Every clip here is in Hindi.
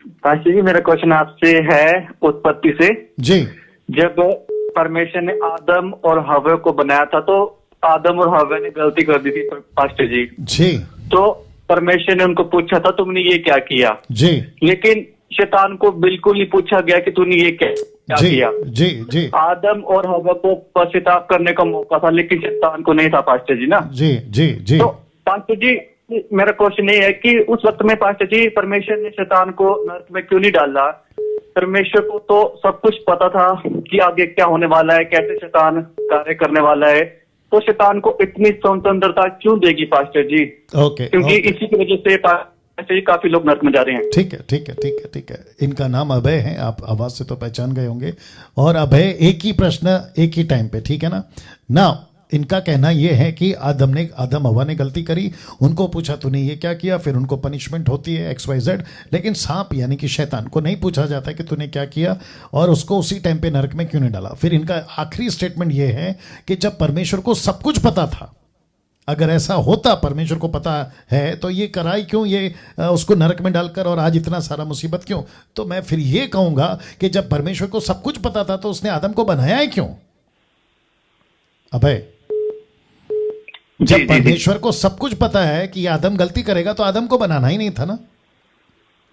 पास्टर जी, मेरा क्वेश्चन आपसे है उत्पत्ति से। जी जब परमेश्वर ने आदम और हव्वा को बनाया था तो आदम और हव्वा ने गलती कर दी थी पास्टर जी। जी तो परमेश्वर ने उनको पूछा था तुमने ये क्या किया, जी लेकिन शैतान को बिल्कुल नहीं पूछा गया कि तूने ये क्या जी किया। जी जी आदम और हव्वा को पश्चाताप करने का मौका था, लेकिन शैतान को नहीं था पास्टर जी ना। जी जी जी तो पास्टर जी, मेरा क्वेश्चन ये है कि उस वक्त में पास्टर जी परमेश्वर ने शैतान को नरक में क्यों नहीं डाला? परमेश्वर को तो सब कुछ पता था कि आगे क्या होने वाला है, कैसे शैतान कार्य करने वाला है, तो शैतान को इतनी स्वतंत्रता क्यों देगी पास्टर जी? ओके क्योंकि ओके इसी की वजह से पास्टर जी काफी लोग नरक में जा रहे हैं। ठीक है ठीक है ठीक है ठीक है। इनका नाम अभय है, आप आवाज से तो पहचान गए होंगे। और अभय, एक ही प्रश्न एक ही टाइम पे, ठीक है ना। ना इनका कहना यह है कि आदम हवा ने गलती करी, उनको पूछा तूने ये क्या किया, फिर उनको पनिशमेंट होती है XYZ, लेकिन सांप यानी कि शैतान को नहीं पूछा जाता कि तूने क्या किया और उसको उसी टाइम पे नरक में क्यों नहीं डाला। फिर इनका आखिरी स्टेटमेंट ये है कि जब परमेश्वर को सब कुछ पता था, अगर ऐसा होता परमेश्वर को पता है तो ये कराई क्यों, ये उसको नरक में डालकर, और आज इतना सारा मुसीबत क्यों। तो मैं फिर ये कहूंगा कि जब परमेश्वर को सब कुछ पता था तो उसने आदम को बनाया ही क्यों? अभय, जब परमेश्वर को सब कुछ पता है कि आदम गलती करेगा तो आदम को बनाना ही नहीं था ना।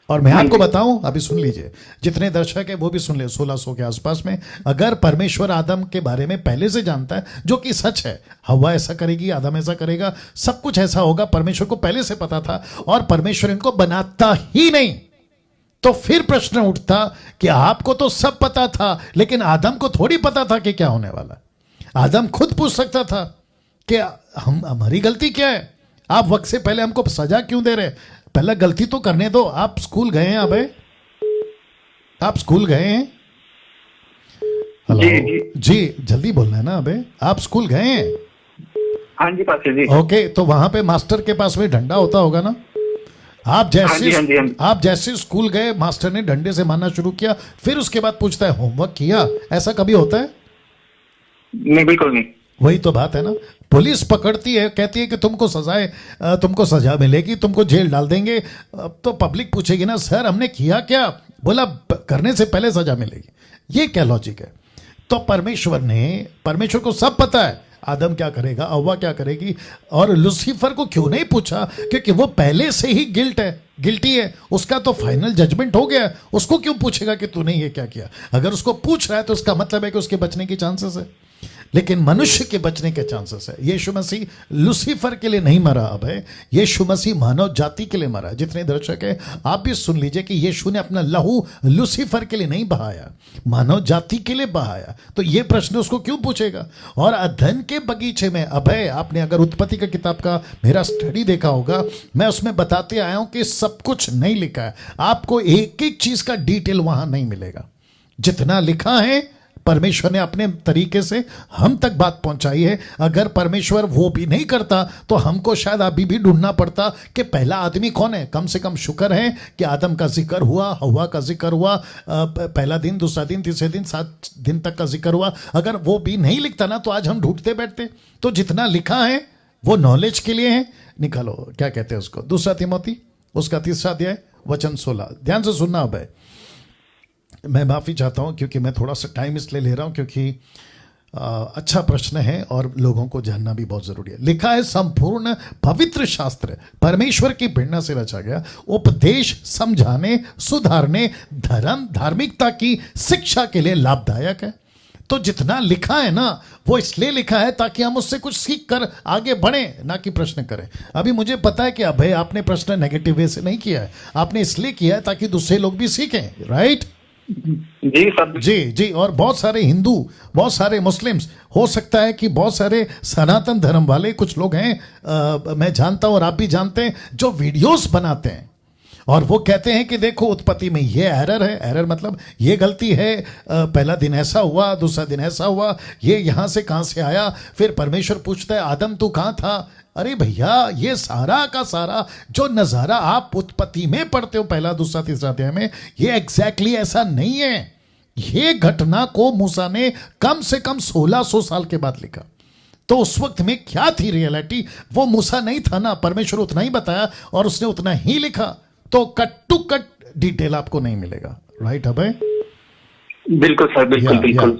और मैं आपको बताऊं, अभी सुन लीजिए, जितने दर्शक है वो भी सुन ले, 1600 के आसपास में, अगर परमेश्वर आदम के बारे में पहले से जानता है, जो कि सच है, हव्वा ऐसा करेगी, आदम ऐसा करेगा, सब कुछ ऐसा होगा, परमेश्वर को पहले से पता था और परमेश्वर इनको बनाता ही नहीं, तो फिर प्रश्न उठता कि आपको तो सब पता था लेकिन आदम को थोड़ी पता था कि क्या होने वाला। आदम खुद पूछ सकता था कि हमारी गलती क्या है, आप वक्त से पहले हमको सजा क्यों दे रहे, पहले गलती तो करने दो। आप स्कूल गए हैं अबे, आप स्कूल गए हैं? हेलो जी, जल्दी बोलना है ना अबे, आप स्कूल गए हैं? हाँ जी पास्टर जी। ओके, तो वहां पे मास्टर के पास में डंडा होता होगा ना। आप जैसे स्कूल गए, मास्टर ने डंडे से मारना शुरू किया, फिर उसके बाद पूछता है होमवर्क किया, ऐसा कभी होता है? नहीं, बिल्कुल नहीं। वही तो बात है ना। पुलिस पकड़ती है, कहती है कि तुमको सजा मिलेगी, तुमको जेल डाल देंगे, तो पब्लिक पूछेगी ना सर हमने किया क्या, बोला करने से पहले सजा मिलेगी। ये क्या लॉजिक है? तो परमेश्वर को सब पता है, आदम क्या करेगा, हव्वा क्या करेगी, और लूसीफर को क्यों नहीं पूछा, क्योंकि वो पहले से ही गिल्टी है, उसका तो फाइनल जजमेंट हो गया, उसको क्यों पूछेगा कि तूने ये क्या किया? अगर उसको पूछ रहा है तो उसका मतलब है कि उसके बचने की चांसेस है, लेकिन मनुष्य के बचने के चांसेस है। यीशु मसीह लूसीफर के लिए नहीं मरा, अब है यीशु मसीह मानव जाति के लिए मरा। जितने दर्शक है आप भी सुन लीजिए कि यीशु ने अपना लहू लूसीफर के लिए नहीं बहाया, मानव जाति के लिए बहाया। तो ये प्रश्न उसको क्यों पूछेगा? और अध्ययन के बगीचे में अभय, आपने अगर उत्पत्ति का किताब का मेरा स्टडी देखा होगा, मैं उसमें बताते आया हूं कि सब कुछ नहीं लिखा है, आपको एक एक चीज का डिटेल वहां नहीं मिलेगा। जितना लिखा है परमेश्वर ने अपने तरीके से हम तक बात पहुंचाई है। अगर परमेश्वर वो भी नहीं करता तो हमको शायद अभी भी ढूंढना पड़ता कि पहला आदमी कौन है। कम से कम शुक्र है कि आदम का जिक्र हुआ, हव्वा का जिक्र हुआ, पहला दिन, दूसरा दिन, तीसरे दिन, 7 दिन तक का जिक्र हुआ। अगर वो भी नहीं लिखता ना तो आज हम ढूंढते बैठते। तो जितना लिखा है वो नॉलेज के लिए है। निकालो क्या कहते हैं उसको, 2 तिमोथी उसका 3 अध्याय वचन 16। ध्यान से सुनना। अब है, मैं माफ़ी चाहता हूं क्योंकि मैं थोड़ा सा टाइम इसलिए ले रहा हूं क्योंकि अच्छा प्रश्न है और लोगों को जानना भी बहुत जरूरी है। लिखा है संपूर्ण पवित्र शास्त्र परमेश्वर की प्रेरणा से रचा गया, उपदेश, समझाने, सुधारने, धार्मिकता की शिक्षा के लिए लाभदायक है। तो जितना लिखा है ना वो इसलिए लिखा है ताकि हम उससे कुछ सीख कर आगे बढ़े, ना कि प्रश्न करें। अभी मुझे पता है कि अभय आपने प्रश्न नेगेटिव वे से नहीं किया है, आपने इसलिए किया है ताकि दूसरे लोग भी सीखें, राइट? जी सर। जी। और बहुत सारे हिंदू, बहुत सारे मुस्लिम्स, हो सकता है कि बहुत सारे सनातन धर्म वाले कुछ लोग हैं, मैं जानता हूं और आप भी जानते हैं, जो वीडियोस बनाते हैं और वो कहते हैं कि देखो उत्पत्ति में ये एरर है। एरर मतलब ये गलती है, पहला दिन ऐसा हुआ, दूसरा दिन ऐसा हुआ, ये यहां से कहां से आया। फिर परमेश्वर पूछता है आदम तू कहां था? अरे भैया, ये सारा का सारा जो नजारा आप उत्पत्ति में पढ़ते हो, पहला, दूसरा, तीसरा अध्याय में, ये एग्जैक्टली ऐसा नहीं है। ये घटना को मूसा ने कम से कम 1600 साल के बाद लिखा। तो उस वक्त में क्या थी रियलिटी, वो मूसा नहीं था ना, परमेश्वर उतना ही बताया और उसने उतना ही लिखा। तो कट टू कट डिटेल आपको नहीं मिलेगा, राइट अभय? बिल्कुल सर, बिल्कुल बिल्कुल।